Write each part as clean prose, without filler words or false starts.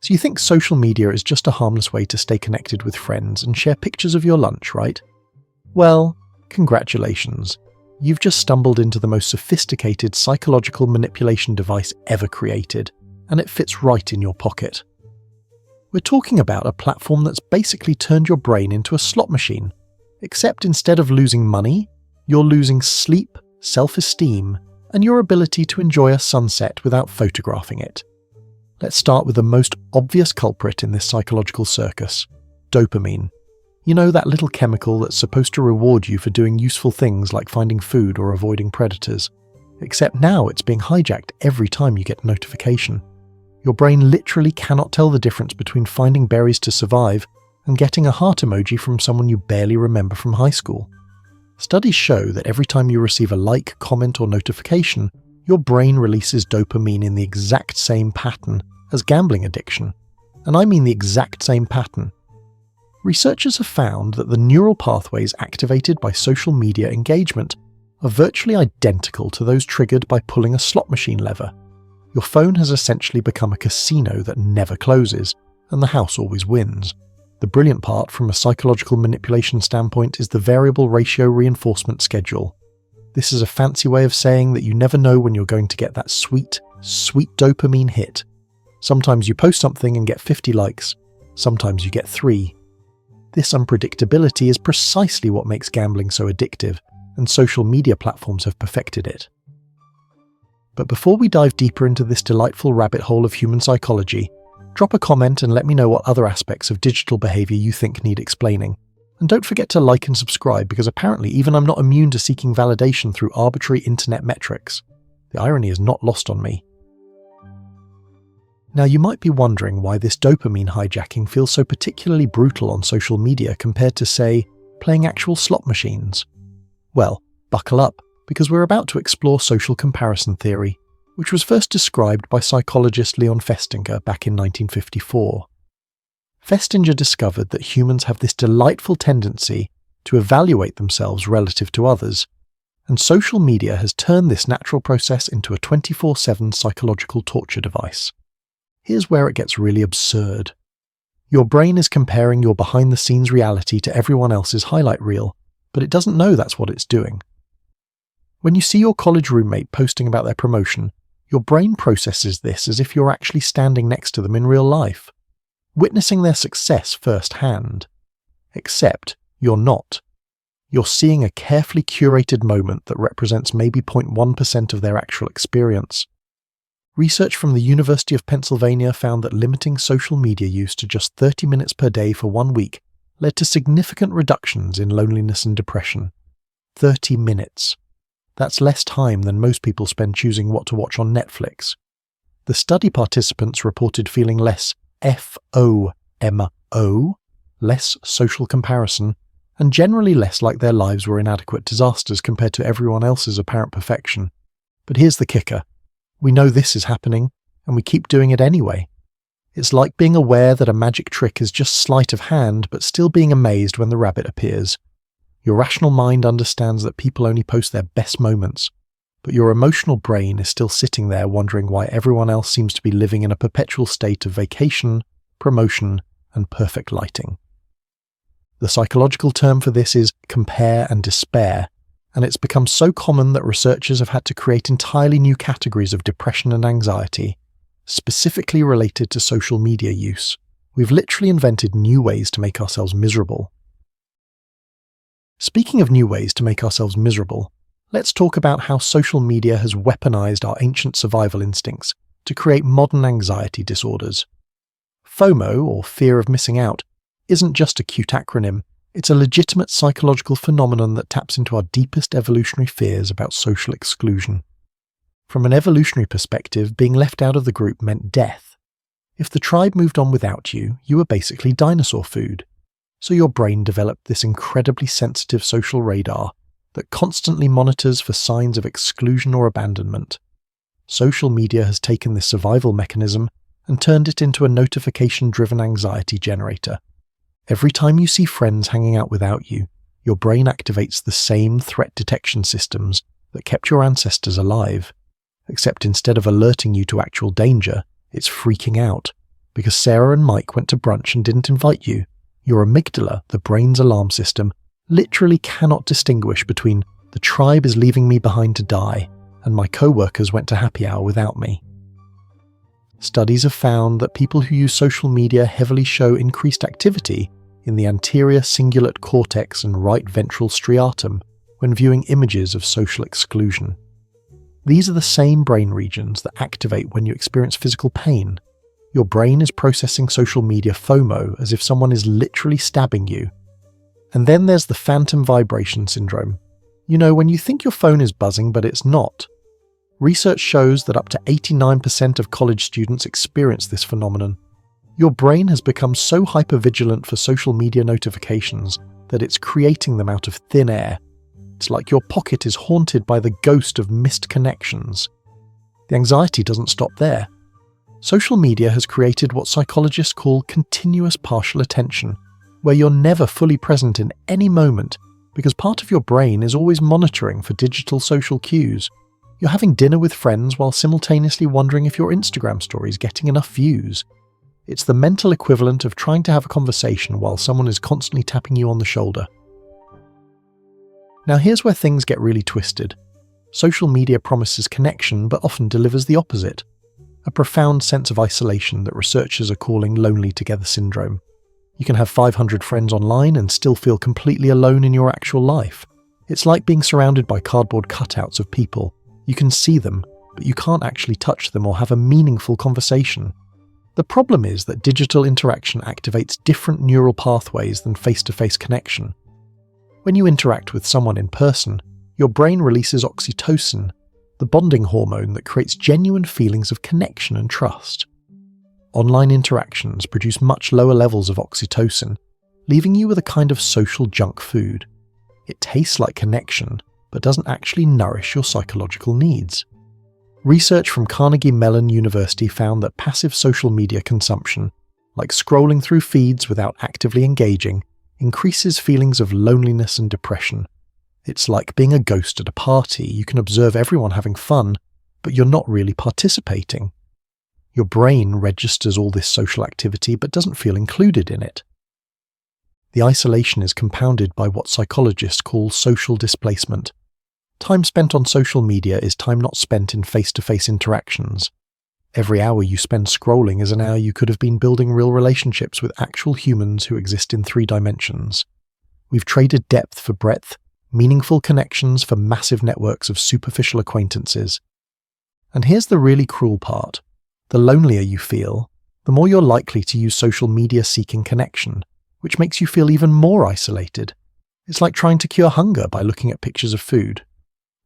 So you think social media is just a harmless way to stay connected with friends and share pictures of your lunch, right? Well, congratulations. You've just stumbled into the most sophisticated psychological manipulation device ever created, and it fits right in your pocket. We're talking about a platform that's basically turned your brain into a slot machine, except instead of losing money, you're losing sleep, self-esteem, and your ability to enjoy a sunset without photographing it. Let's start with the most obvious culprit in this psychological circus: dopamine. You know, that little chemical that's supposed to reward you for doing useful things like finding food or avoiding predators. Except now it's being hijacked every time you get a notification. Your brain literally cannot tell the difference between finding berries to survive and getting a heart emoji from someone you barely remember from high school. Studies show that every time you receive a like, comment, or notification, your brain releases dopamine in the exact same pattern as gambling addiction. And I mean the exact same pattern. Researchers have found that the neural pathways activated by social media engagement are virtually identical to those triggered by pulling a slot machine lever. Your phone has essentially become a casino that never closes, and the house always wins. The brilliant part from a psychological manipulation standpoint is the variable ratio reinforcement schedule. This is a fancy way of saying that you never know when you're going to get that sweet, sweet dopamine hit. Sometimes you post something and get 50 likes, sometimes you get 3. This unpredictability is precisely what makes gambling so addictive, and social media platforms have perfected it. But before we dive deeper into this delightful rabbit hole of human psychology, drop a comment and let me know what other aspects of digital behavior you think need explaining. And don't forget to like and subscribe, because apparently even I'm not immune to seeking validation through arbitrary internet metrics. The irony is not lost on me. Now, you might be wondering why this dopamine hijacking feels so particularly brutal on social media compared to, say, playing actual slot machines. Well, buckle up, because we're about to explore social comparison theory, which was first described by psychologist Leon Festinger back in 1954. Festinger discovered that humans have this delightful tendency to evaluate themselves relative to others, and social media has turned this natural process into a 24/7 psychological torture device. Here's where it gets really absurd. Your brain is comparing your behind-the-scenes reality to everyone else's highlight reel, but it doesn't know that's what it's doing. When you see your college roommate posting about their promotion, your brain processes this as if you're actually standing next to them in real life, witnessing their success firsthand. Except you're not. You're seeing a carefully curated moment that represents maybe 0.1% of their actual experience. Research from the University of Pennsylvania found that limiting social media use to just 30 minutes per day for 1 week led to significant reductions in loneliness and depression. 30 minutes. That's less time than most people spend choosing what to watch on Netflix. The study participants reported feeling less FOMO, less social comparison, and generally less like their lives were inadequate disasters compared to everyone else's apparent perfection. But here's the kicker. We know this is happening, and we keep doing it anyway. It's like being aware that a magic trick is just sleight of hand, but still being amazed when the rabbit appears. Your rational mind understands that people only post their best moments, but your emotional brain is still sitting there wondering why everyone else seems to be living in a perpetual state of vacation, promotion, and perfect lighting. The psychological term for this is compare and despair, and it's become so common that researchers have had to create entirely new categories of depression and anxiety, specifically related to social media use. We've literally invented new ways to make ourselves miserable. Speaking of new ways to make ourselves miserable, let's talk about how social media has weaponized our ancient survival instincts to create modern anxiety disorders. FOMO, or fear of missing out, isn't just a cute acronym. It's a legitimate psychological phenomenon that taps into our deepest evolutionary fears about social exclusion. From an evolutionary perspective, being left out of the group meant death. If the tribe moved on without you, you were basically dinosaur food. So your brain developed this incredibly sensitive social radar that constantly monitors for signs of exclusion or abandonment. Social media has taken this survival mechanism and turned it into a notification-driven anxiety generator. Every time you see friends hanging out without you, your brain activates the same threat detection systems that kept your ancestors alive. Except instead of alerting you to actual danger, it's freaking out, because Sarah and Mike went to brunch and didn't invite you, your amygdala, the brain's alarm system, literally cannot distinguish between the tribe is leaving me behind to die and my co-workers went to happy hour without me. Studies have found that people who use social media heavily show increased activity in the anterior cingulate cortex and right ventral striatum when viewing images of social exclusion. These are the same brain regions that activate when you experience physical pain. Your brain is processing social media FOMO as if someone is literally stabbing you. And then there's the phantom vibration syndrome. You know, when you think your phone is buzzing but it's not. Research shows that up to 89% of college students experience this phenomenon. Your brain has become so hypervigilant for social media notifications that it's creating them out of thin air. It's like your pocket is haunted by the ghost of missed connections. The anxiety doesn't stop there. Social media has created what psychologists call continuous partial attention, where you're never fully present in any moment because part of your brain is always monitoring for digital social cues. You're having dinner with friends while simultaneously wondering if your Instagram story is getting enough views. It's the mental equivalent of trying to have a conversation while someone is constantly tapping you on the shoulder. Now here's where things get really twisted. Social media promises connection but often delivers the opposite. A profound sense of isolation that researchers are calling lonely together syndrome. You can have 500 friends online and still feel completely alone in your actual life. It's like being surrounded by cardboard cutouts of people. You can see them, but you can't actually touch them or have a meaningful conversation. The problem is that digital interaction activates different neural pathways than face-to-face connection. When you interact with someone in person, your brain releases oxytocin, the bonding hormone that creates genuine feelings of connection and trust. Online interactions produce much lower levels of oxytocin, leaving you with a kind of social junk food. It tastes like connection, but doesn't actually nourish your psychological needs. Research from Carnegie Mellon University found that passive social media consumption, like scrolling through feeds without actively engaging, increases feelings of loneliness and depression. It's like being a ghost at a party. You can observe everyone having fun, but you're not really participating. Your brain registers all this social activity but doesn't feel included in it. The isolation is compounded by what psychologists call social displacement. Time spent on social media is time not spent in face-to-face interactions. Every hour you spend scrolling is an hour you could have been building real relationships with actual humans who exist in 3 dimensions. We've traded depth for breadth, meaningful connections for massive networks of superficial acquaintances. And here's the really cruel part. The lonelier you feel, the more you're likely to use social media seeking connection, which makes you feel even more isolated. It's like trying to cure hunger by looking at pictures of food.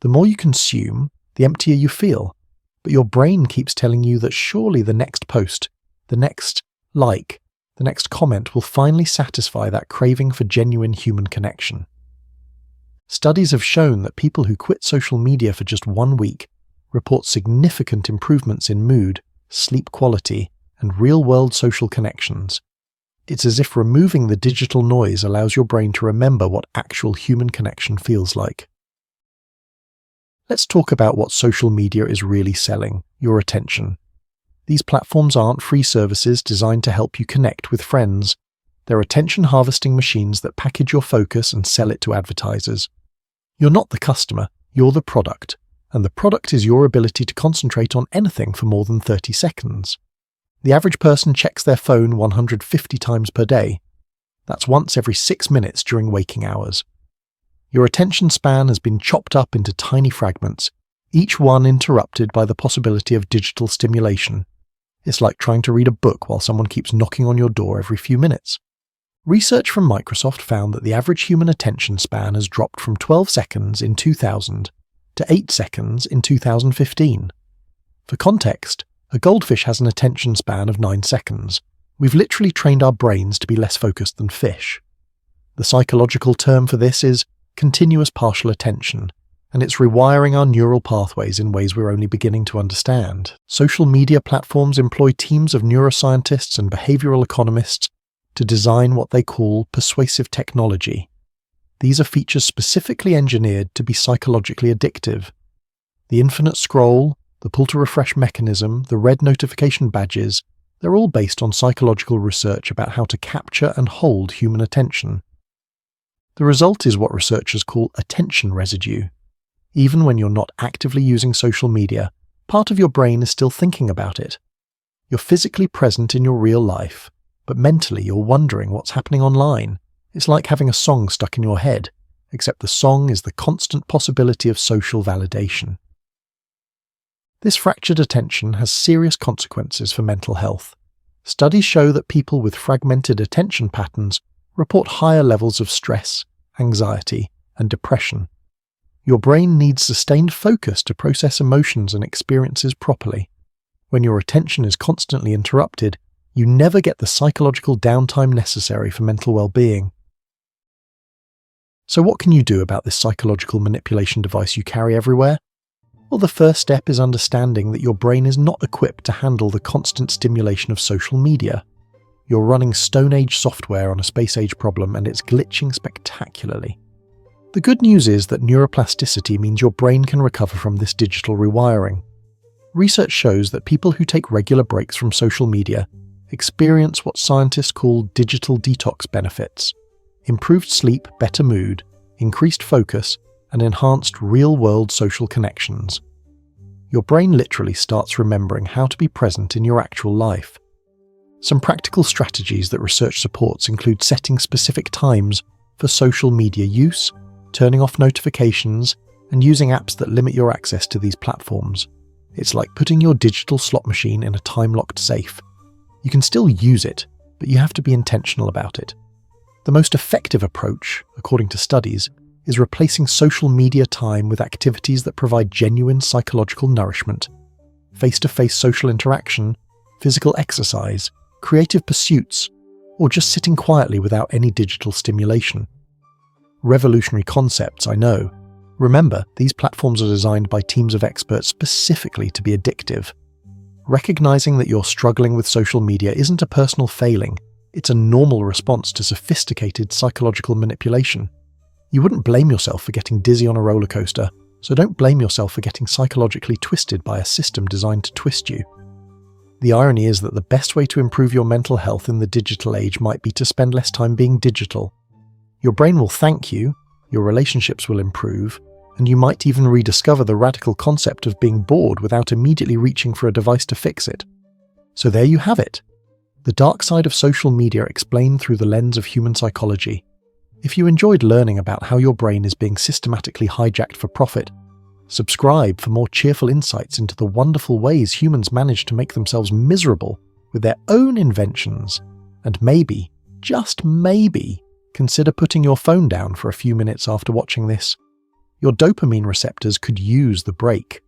The more you consume, the emptier you feel, but your brain keeps telling you that surely the next post, the next like, the next comment will finally satisfy that craving for genuine human connection. Studies have shown that people who quit social media for just 1 week report significant improvements in mood, sleep quality, and real-world social connections. It's as if removing the digital noise allows your brain to remember what actual human connection feels like. Let's talk about what social media is really selling: your attention. These platforms aren't free services designed to help you connect with friends. They're attention harvesting machines that package your focus and sell it to advertisers. You're not the customer, you're the product, and the product is your ability to concentrate on anything for more than 30 seconds. The average person checks their phone 150 times per day. That's once every 6 minutes during waking hours. Your attention span has been chopped up into tiny fragments, each one interrupted by the possibility of digital stimulation. It's like trying to read a book while someone keeps knocking on your door every few minutes. Research from Microsoft found that the average human attention span has dropped from 12 seconds in 2000 to 8 seconds in 2015. For context, a goldfish has an attention span of 9 seconds. We've literally trained our brains to be less focused than fish. The psychological term for this is continuous partial attention, and it's rewiring our neural pathways in ways we're only beginning to understand. Social media platforms employ teams of neuroscientists and behavioral economists to design what they call persuasive technology. These are features specifically engineered to be psychologically addictive. The infinite scroll, the pull to refresh mechanism, the red notification badges, They're all based on psychological research about how to capture and hold human attention. The result is what researchers call attention residue. Even when you're not actively using social media, part of your brain is still thinking about it. You're physically present in your real life, but mentally you're wondering what's happening online. It's like having a song stuck in your head, except the song is the constant possibility of social validation. This fractured attention has serious consequences for mental health. Studies show that people with fragmented attention patterns report higher levels of stress, anxiety, and depression. Your brain needs sustained focus to process emotions and experiences properly. When your attention is constantly interrupted, you never get the psychological downtime necessary for mental well-being. So what can you do about this psychological manipulation device you carry everywhere? Well, the first step is understanding that your brain is not equipped to handle the constant stimulation of social media. You're running Stone Age software on a Space Age problem and it's glitching spectacularly. The good news is that neuroplasticity means your brain can recover from this digital rewiring. Research shows that people who take regular breaks from social media experience what scientists call digital detox benefits: improved sleep, better mood, increased focus, and enhanced real-world social connections. Your brain literally starts remembering how to be present in your actual life. Some practical strategies that research supports include setting specific times for social media use, turning off notifications, and using apps that limit your access to these platforms. It's like putting your digital slot machine in a time-locked safe. You can still use it, but you have to be intentional about it. The most effective approach, according to studies, is replacing social media time with activities that provide genuine psychological nourishment. Face-to-face social interaction, physical exercise, creative pursuits, or just sitting quietly without any digital stimulation. Revolutionary concepts, I know. Remember, these platforms are designed by teams of experts specifically to be addictive. Recognizing that you're struggling with social media isn't a personal failing, it's a normal response to sophisticated psychological manipulation. You wouldn't blame yourself for getting dizzy on a roller coaster, so don't blame yourself for getting psychologically twisted by a system designed to twist you. The irony is that the best way to improve your mental health in the digital age might be to spend less time being digital. Your brain will thank you, your relationships will improve, and you might even rediscover the radical concept of being bored without immediately reaching for a device to fix it. So there you have it. The dark side of social media explained through the lens of human psychology. If you enjoyed learning about how your brain is being systematically hijacked for profit, subscribe for more cheerful insights into the wonderful ways humans manage to make themselves miserable with their own inventions, and maybe, just maybe, consider putting your phone down for a few minutes after watching this. Your dopamine receptors could use the break.